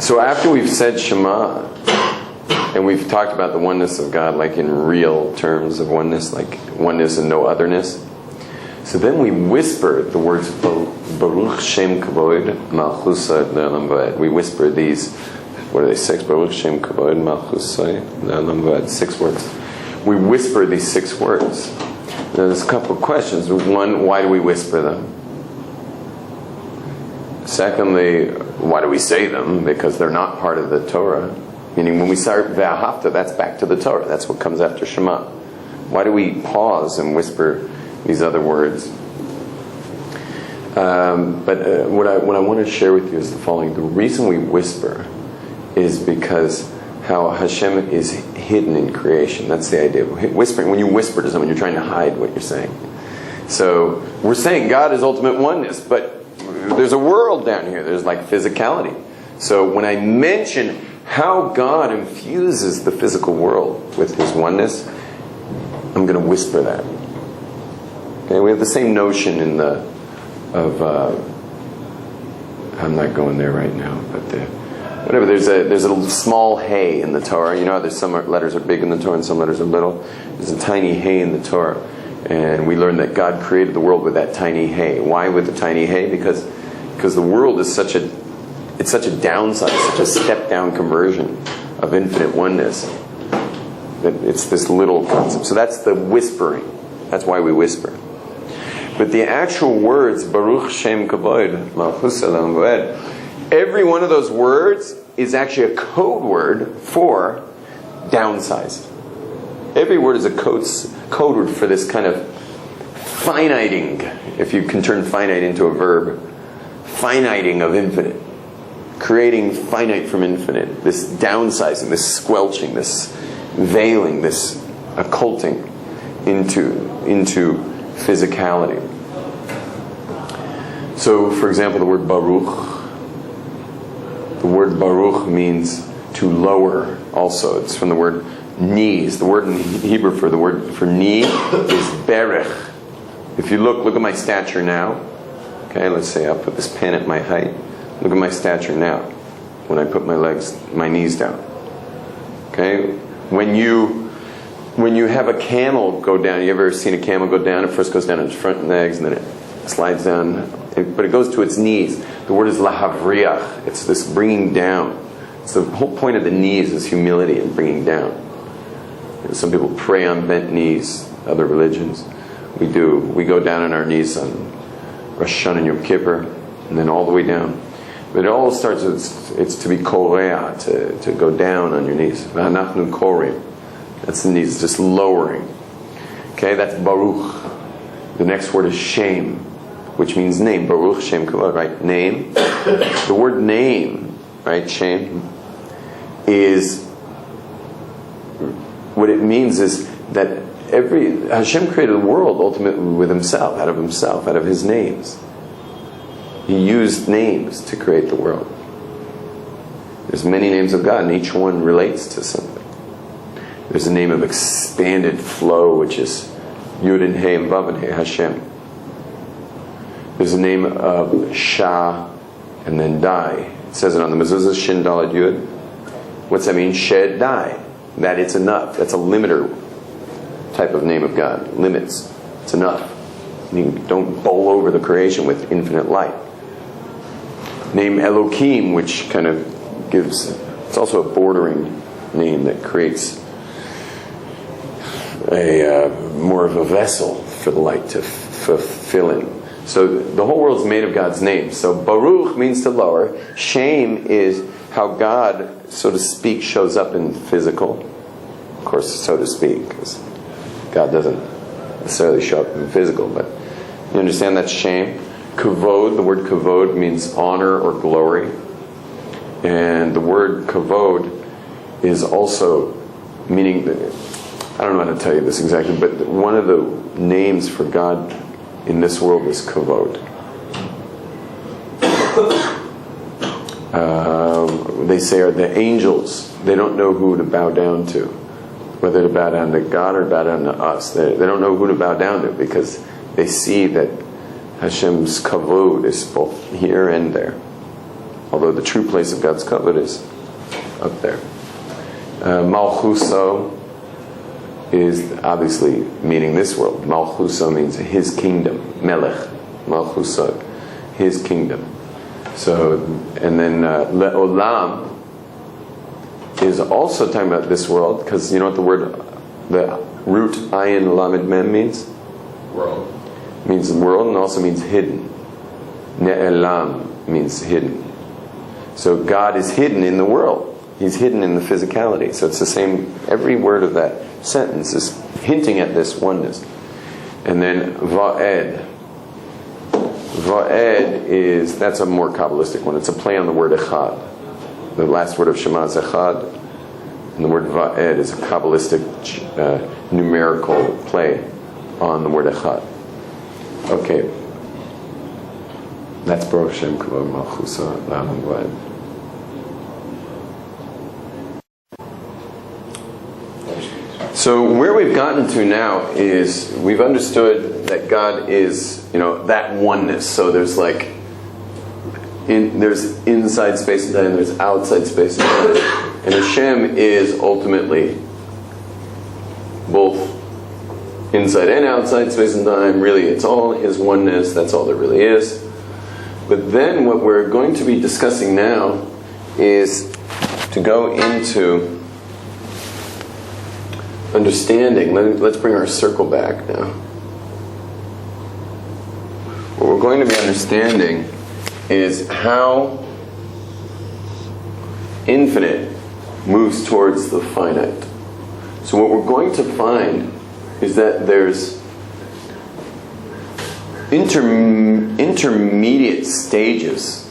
So after we've said Shema, and we've talked about the oneness of God, like in real terms of oneness, like oneness and no otherness. So then we whisper the words Baruch Shem Kavod Malchusa Le'olam Va'ed. We whisper these, what are they, 6? Baruch Shem Kavod Malchusa Le'olam Va'ed. 6 words. We whisper these 6 words. Now there's a couple of questions. One, why do we whisper them? Secondly, why do we say them? Because they're not part of the Torah. Meaning when we start V'ahavta, that's back to the Torah. That's what comes after Shema. Why do we pause and whisper these other words? But what I want to share with you is the following. The reason we whisper is because how Hashem is hidden in creation. That's the idea. Whispering, when you whisper to someone, you're trying to hide what you're saying. So we're saying God is ultimate oneness, but there's a world down here. There's like physicality. So when I mention how God infuses the physical world with His oneness, I'm going to whisper that. Okay, we have the same notion in I'm not going there right now, but whatever. There's a small hay in the Torah. You know how there's some letters are big in the Torah and some letters are little. There's a tiny hay in the Torah, and we learn that God created the world with that tiny hay. Why with the tiny hay? Because the world is such a downside, such a step down conversion of infinite oneness, that it's this little concept. So that's the whispering. That's why we whisper. But the actual words, Baruch Shem Kavod Malchus Le'olam Va'ed, every one of those words is actually a code word for downsize. Every word is a code word for this kind of finiting, if you can turn finite into a verb, finiting of infinite. Creating finite from infinite. This downsizing, this squelching, this veiling, this occulting into physicality. So, for example, the word Baruch. The word Baruch means to lower also. It's from the word knees. The word in Hebrew for the word for knee is berech. If you look at my stature now. Okay, let's say I'll put this pen at my height. Look at my stature now. When I put my knees down. Okay? When you have a camel go down, you ever seen a camel go down? It first goes down its front legs and then it slides down. But it goes to its knees. The word is lahavriach. It's this bringing down. It's the whole point of the knees is humility and bringing down. Some people pray on bent knees. Other religions. We do. We go down on our knees on Rosh Hashanah and Yom Kippur. And then all the way down. But it all starts with, it's to be korea, to go down on your knees. V'anachnu korim. That's the knees, just lowering. Okay, that's Baruch. The next word is Shem, which means name. Baruch Shem Kavod, right? Name. The word name, right? Shem, is, what it means is that Hashem created the world ultimately with Himself, out of His names. He used names to create the world. There's many names of God, and each one relates to something. There's a name of expanded flow, which is Yud and He and Vav and He, Hashem. There's a name of Shah and then Dai. It says it on the mezuzah, Shin Daled Yud. What's that mean? Shed Dai. That it's enough. That's a limiter type of name of God. Limits. It's enough. You don't bowl over the creation with infinite light. Name Elohim, which kind of gives, it's also a bordering name that creates a more of a vessel for the light to fill in. So the whole world's made of God's name. So Baruch means to lower. Shem is how God, so to speak, shows up in physical. Of course, so to speak, because God doesn't necessarily show up in physical, but you understand that's Shem. Kavod, the word kavod means honor or glory. And the word kavod is also meaning, I don't know how to tell you this exactly, but one of the names for God in this world is kavod. They say are the angels, they don't know who to bow down to. Whether to bow down to God or bow down to us. They don't know who to bow down to because they see that Hashem's kavod is both here and there. although the true place of God's kavod is up there. Malchuso is obviously meaning this world. Malchuso means his kingdom. Melech, Malchuso, his kingdom. So, and then Le'olam is also talking about this world, because you know what the root ayin lamed mem means? World. It means world, and also means hidden. Ne'elam means hidden. So God is hidden in the world. He's hidden in the physicality. So it's the same, every word of that sentence is hinting at this oneness. And then Va'ed. Va'ed that's a more Kabbalistic one. It's a play on the word Echad. The last word of Shema is Echad. And the word Va'ed is a Kabbalistic numerical play on the word Echad. Okay. That's Baruch Shem Kavod Malchusa Lam Va'ed. So where we've gotten to now is we've understood that God is, that oneness. So there's there's inside space and time, there's outside space and time. And Hashem is ultimately both inside and outside space and time. Really, it's all His oneness. That's all there really is. But then what we're going to be discussing now is to go into understanding. Let's bring our circle back now. What we're going to be understanding is how infinite moves towards the finite. So what we're going to find is that there's intermediate stages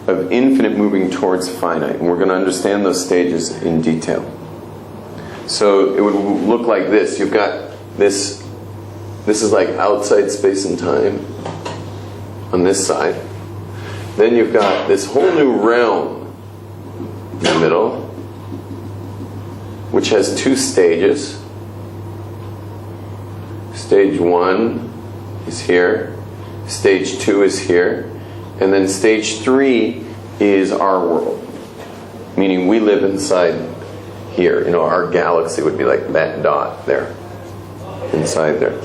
of infinite moving towards finite. And we're going to understand those stages in detail. So it would look like this. You've got this is like outside space and time on this side. Then you've got this whole new realm in the middle, which has two stages. Stage 1 is here. Stage 2 is here. And then stage 3 is our world. Meaning we live inside here. Our galaxy would be like that dot there. Inside there.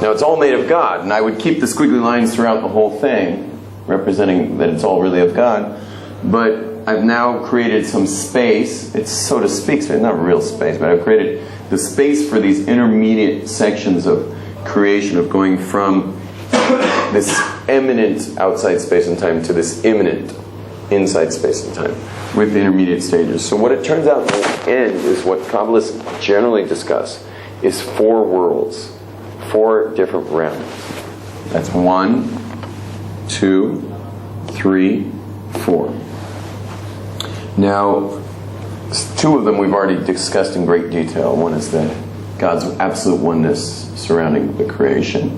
Now it's all made of God. And I would keep the squiggly lines throughout the whole thing, representing that it's all really of God. But I've now created some space. It's so to speak, so not real space, but I've created the space for these intermediate sections of creation, of going from this eminent outside space and time to this imminent inside space and time with the intermediate stages. So what it turns out in the end is what Kabbalists generally discuss is 4 worlds, 4 different realms. That's 1, 2, 3, 4. Now, 2 of them we've already discussed in great detail. One is God's absolute oneness surrounding the creation.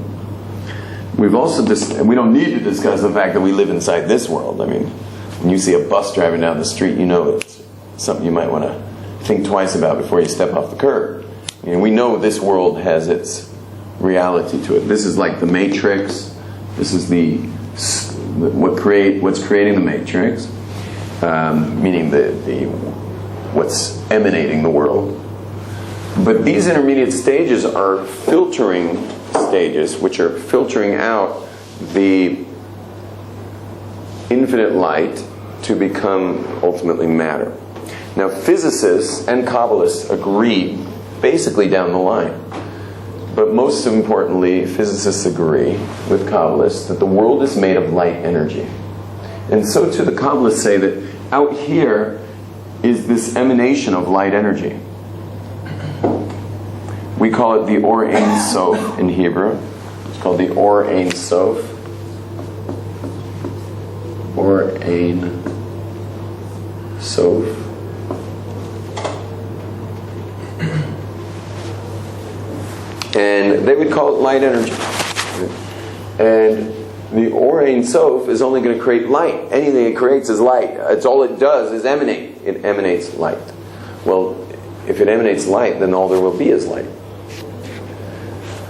We've also we don't need to discuss the fact that we live inside this world. I mean, when you see a bus driving down the street, it's something you might want to think twice about before you step off the curb. I mean, we know this world has its reality to it. This is like the Matrix. This is what's creating the Matrix, meaning what's emanating the world. But these intermediate stages are filtering stages, which are filtering out the infinite light to become ultimately matter. Now, physicists and Kabbalists agree basically down the line. But most importantly, physicists agree with Kabbalists that the world is made of light energy. And so too the Kabbalists say that out here is this emanation of light energy. We call it the Or Ein Sof in Hebrew. It's called the Or Ein Sof. Or Ein Sof. And they would call it light energy. And the Or Ein Sof is only going to create light. Anything it creates is light. It's all it does is emanate. It emanates light. Well, if it emanates light, then all there will be is light.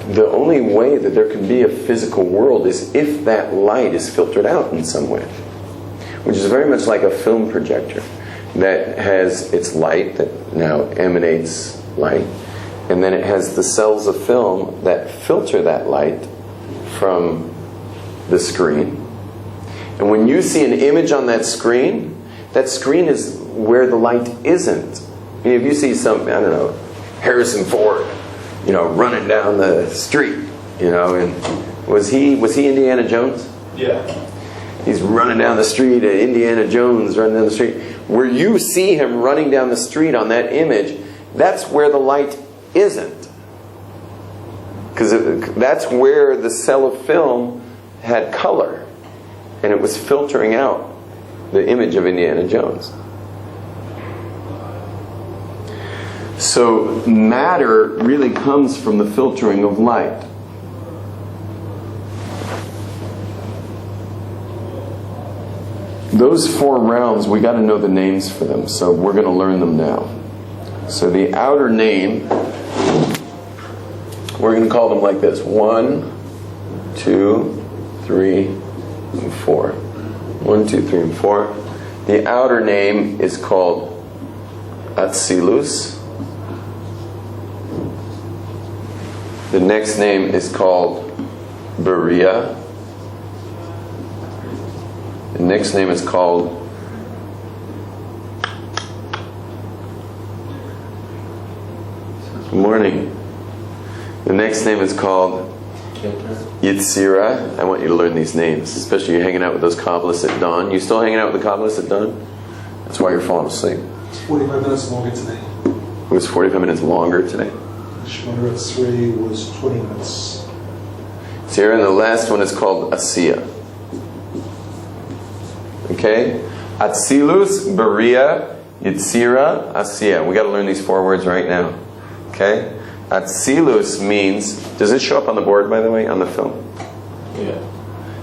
The only way that there can be a physical world is if that light is filtered out in some way. which is very much like a film projector that has its light that now emanates light, and then it has the cells of film that filter that light from the screen. And when you see an image on that screen is where the light isn't. I mean, if you see some, I don't know, Harrison Ford, running down the street, and was he Indiana Jones? Yeah. He's running down the street, Indiana Jones running down the street. Where you see him running down the street on that image, that's where the light isn't. Because that's where the cell of film had color. And it was filtering out the image of Indiana Jones. So matter really comes from the filtering of light. Those 4 realms, we got to know the names for them, so we're going to learn them now. So the outer name, we're going to call them like this: 1, 2, 3, and 4. 1, 2, 3, and 4. The outer name is called Atzilus. The next name is called Beria. The next name is called Good morning. The next name is called Yitzira. I want you to learn these names, especially you're hanging out with those Kabbalists at dawn. You still hanging out with the Kabbalists at dawn? That's why you're falling asleep. It's 45 minutes longer today. It was 45 minutes longer today. Shemona at 3 was 20 minutes. Sierra, and the last one is called Asiya. Okay? Atzilus, Beria, Yitzira, Asiya. We got to learn these 4 words right now. Okay? Atzilus means, does it show up on the board, by the way, on the film? Yeah.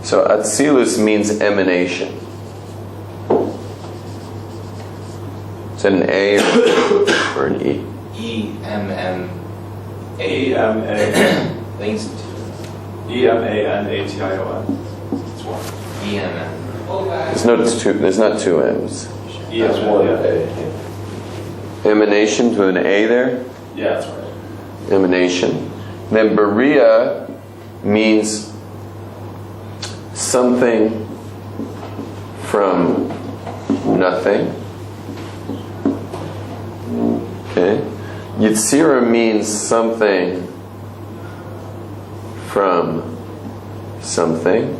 So Atzilus means emanation. Is that an A or an E? E-M-M-A. E-M-A. Thanks. E-M-A-N-A-T-I-O-N. That's one. E-M-M. There's not 2 M's. That's one. Yeah. Emanation to an A there? Yeah, that's right. Emanation. Then Beria means something from nothing. Okay. Yitzira means something from something,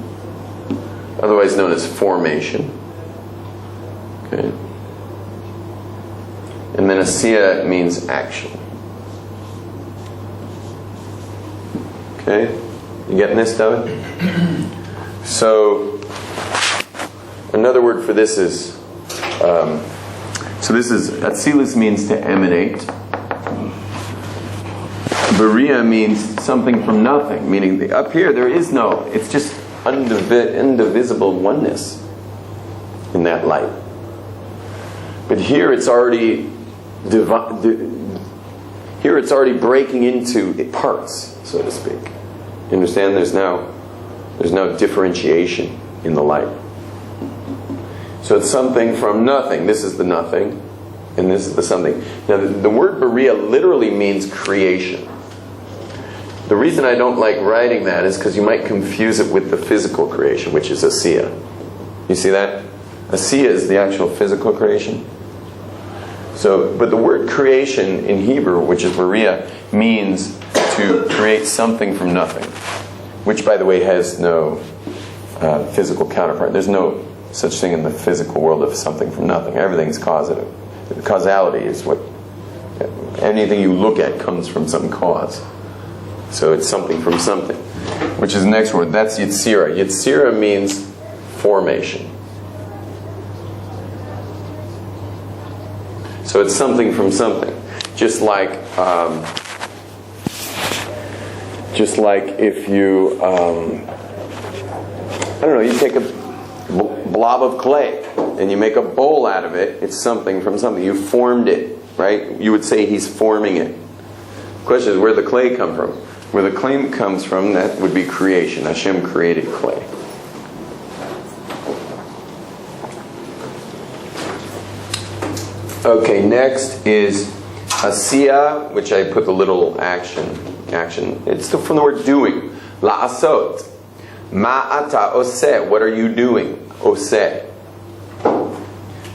otherwise known as formation. Okay. And then Asiya means action. Okay? You getting this, David? So, another word for this is, Atzilus means to emanate. Beria means something from nothing, meaning up here there is no, it's just indivisible oneness in that light. But here it's already breaking into parts, so to speak. You understand? There's now differentiation in the light. So it's something from nothing. This is the nothing, and this is the something. Now the word Beria literally means creation. The reason I don't like writing that is because you might confuse it with the physical creation, which is Asiya. You see that? Asiya is the actual physical creation. So, but the word creation in Hebrew, which is Beria, means to create something from nothing, which, by the way, has no physical counterpart. There's no such thing in the physical world of something from nothing. Everything is causative. The causality is what anything you look at comes from some cause. So it's something from something, which is the next word. That's Yitzira. Yitzira means formation. So it's something from something. Just like if you, you take a blob of clay and you make a bowl out of it, it's something from something. You formed it, right? You would say he's forming it. The question is, where did the clay come from? Where the clay comes from, that would be creation. Hashem created clay. Okay, next is asiya, which I put the little action. It's from the word doing. La'asot. Ma'ata oseh. What are you doing? Oseh.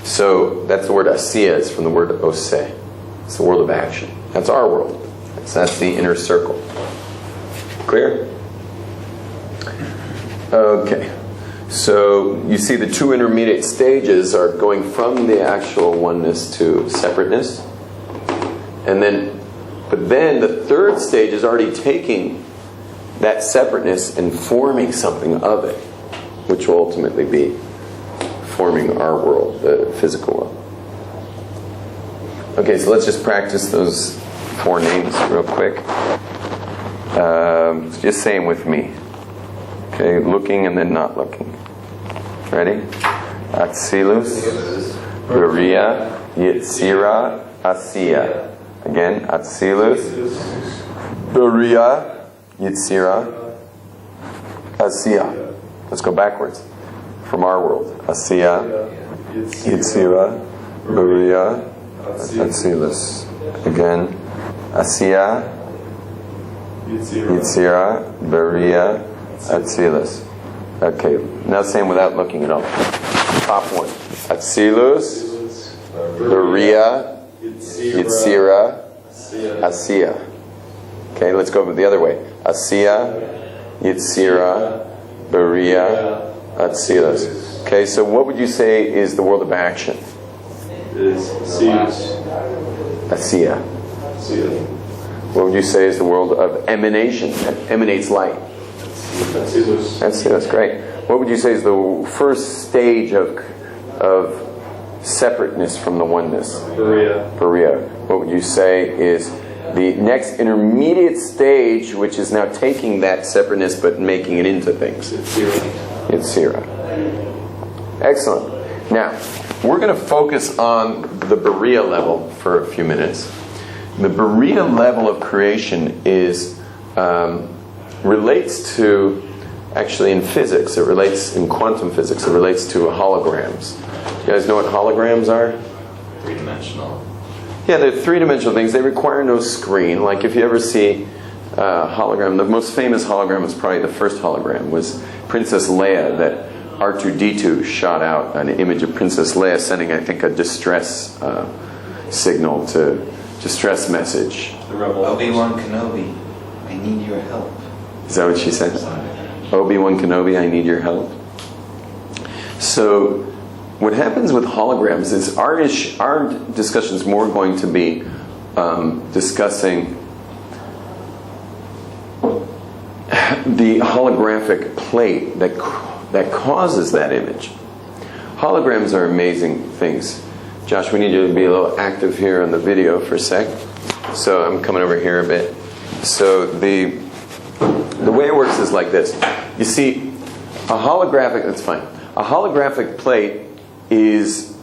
So that's the word asiya. It's from the word oseh. It's the world of action. That's our world. So that's the inner circle. Clear? Okay. So you see the two intermediate stages are going from the actual oneness to separateness. But then the third stage is already taking that separateness and forming something of it, which will ultimately be forming our world, the physical world. Okay, so let's just practice those 4 names real quick. Just say them with me. Okay, looking and then not looking. Ready? Atzilus, Beriah, Yetzira, Asiya. Again, Atzilus, Beriah, Yetzira, Asiya. Let's go backwards. From our world. Asiya, Yetzira, Beriah, Atzilus. Again, Asiya, Yetzira, Beriah, Atzilus. Okay, now same without looking at all. Top one. Atzilus, Beriah, Yetzira, Asiya. Okay, let's go the other way. Asiya, Yetzira, Beriah, Atzilus. Okay, so what would you say is the world of action? Is Asiya. What would you say is the world of emanation? That emanates light. That's great. What would you say is the first stage of separateness from the oneness? Beriah. What would you say is the next intermediate stage, which is now taking that separateness but making it into things? Yetzira. Excellent. Now, we're going to focus on the Beriah level for a few minutes. The Beriah level of creation is relates to, actually in physics, it relates in quantum physics, it relates to holograms. You guys know what holograms are? 3-dimensional. Yeah, they're 3-dimensional things. They require no screen. Like if you ever see a hologram, the most famous hologram was probably the first hologram, was Princess Leia, that R2-D2 shot out an image of Princess Leia sending, I think, a distress signal distress message. Obi-Wan Kenobi, I need your help. Is that what she said? Obi-Wan Kenobi, I need your help. So what happens with holograms is our discussion is more going to be discussing the holographic plate that causes that image. Holograms are amazing things. Josh, we need you to be a little active here on the video for a sec. So I'm coming over here a bit. So the way it works is like this. You see, a holographic plate is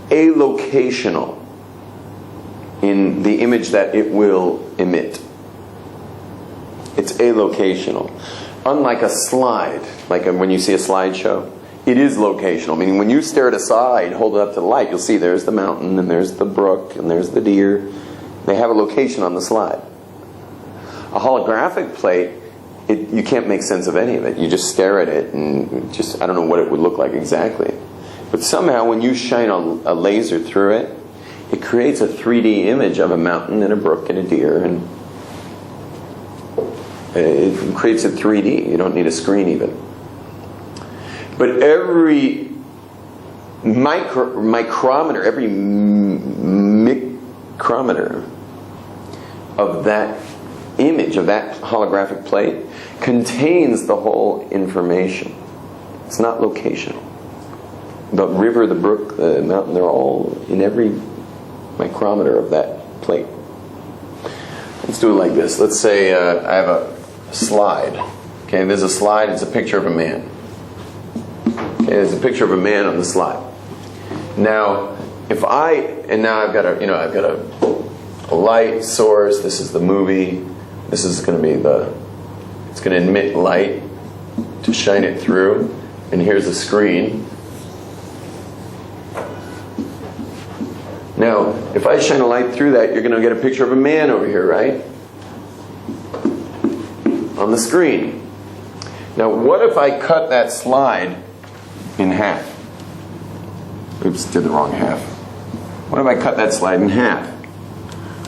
allocational in the image that it will emit. It's allocational. Unlike a slide, like when you see a slideshow, it is locational. Meaning when you stare at a slide, hold it up to the light, you'll see there's the mountain, and there's the brook, and there's the deer. They have a location on the slide. A holographic plate, you can't make sense of any of it. You just stare at it, and I don't know what it would look like exactly. But somehow when you shine a laser through it, it creates a 3D image of a mountain and a brook and a deer, and it creates a 3D. You don't need a screen even. But every micrometer, every micrometer of that image, of that holographic plate, contains the whole information. It's not locational. The river, the brook, the mountain, they're all in every micrometer of that plate. Let's do it like this. Let's say I have a slide. Okay, there's a slide. It's a picture of a man. Okay, there's a picture of a man on the slide. Now, now I've got a light source. This is the movie. This is going to be it's going to emit light to shine it through. And here's the screen. Now, if I shine a light through that, you're going to get a picture of a man over here, right? On the screen. Now, what if I cut that slide in half? Oops, did the wrong half. What if I cut that slide in half?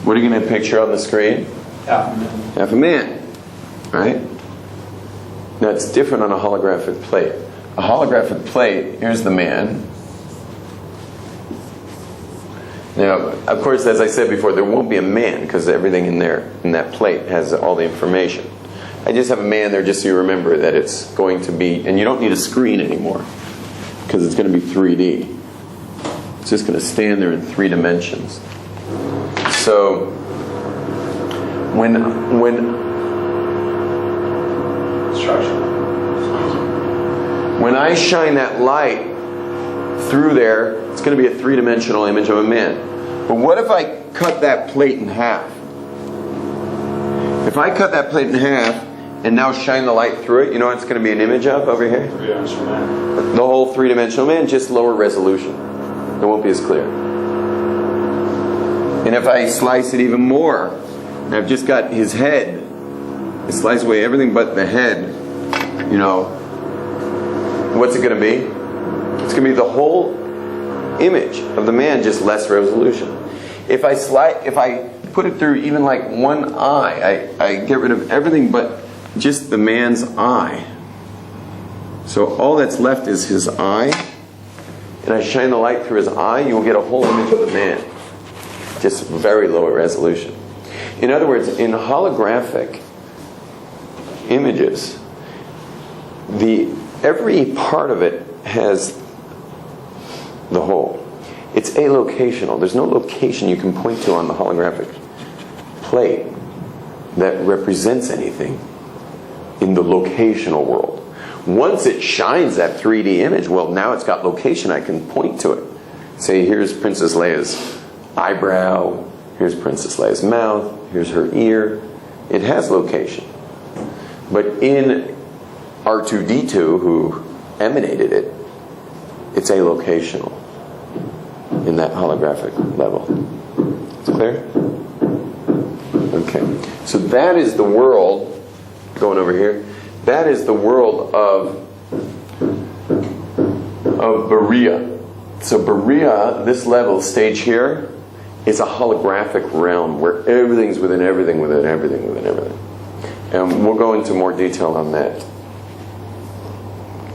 What are you going to picture on the screen? Half a man. Right? Now, it's different on a holographic plate. A holographic plate, here's the man. Now, of course, as I said before, there won't be a man because everything in there, in that plate, has all the information. I just have a man there just so you remember that it's going to be, and you don't need a screen anymore because it's going to be 3D. It's just going to stand there in 3 dimensions. So, when I shine that light through there, it's going to be a 3-dimensional image of a man. But what if I cut that plate in half? If I cut that plate in half and now shine the light through it, you know what it's going to be an image of over here? 3-dimensional man. The whole 3-dimensional man, just lower resolution. It won't be as clear. And if I slice it even more, and I've just got his head, I slice away everything but the head, you know, what's it going to be? It's going to be the whole image of the man, just less resolution. If I put it through even like one eye, I get rid of everything but just the man's eye. So all that's left is his eye, and I shine the light through his eye, you will get a whole image of the man. Just very low resolution. In other words, in holographic images, every part of it has the whole. It's allocational. There's no location you can point to on the holographic plate that represents anything in the locational world. Once it shines that 3D image, well, now it's got location. I can point to it. Say, here's Princess Leia's eyebrow. Here's Princess Leia's mouth. Here's her ear. It has location. But in R2-D2, who emanated it, it's allocational in that holographic level. It's clear? Okay. So that is the world, going over here, that is the world of Berea. So Berea, this level, stage here, is a holographic realm where everything's within everything, within everything, within everything. And we'll go into more detail on that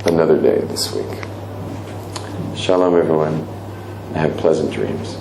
another day this week. Shalom, everyone. Have pleasant dreams.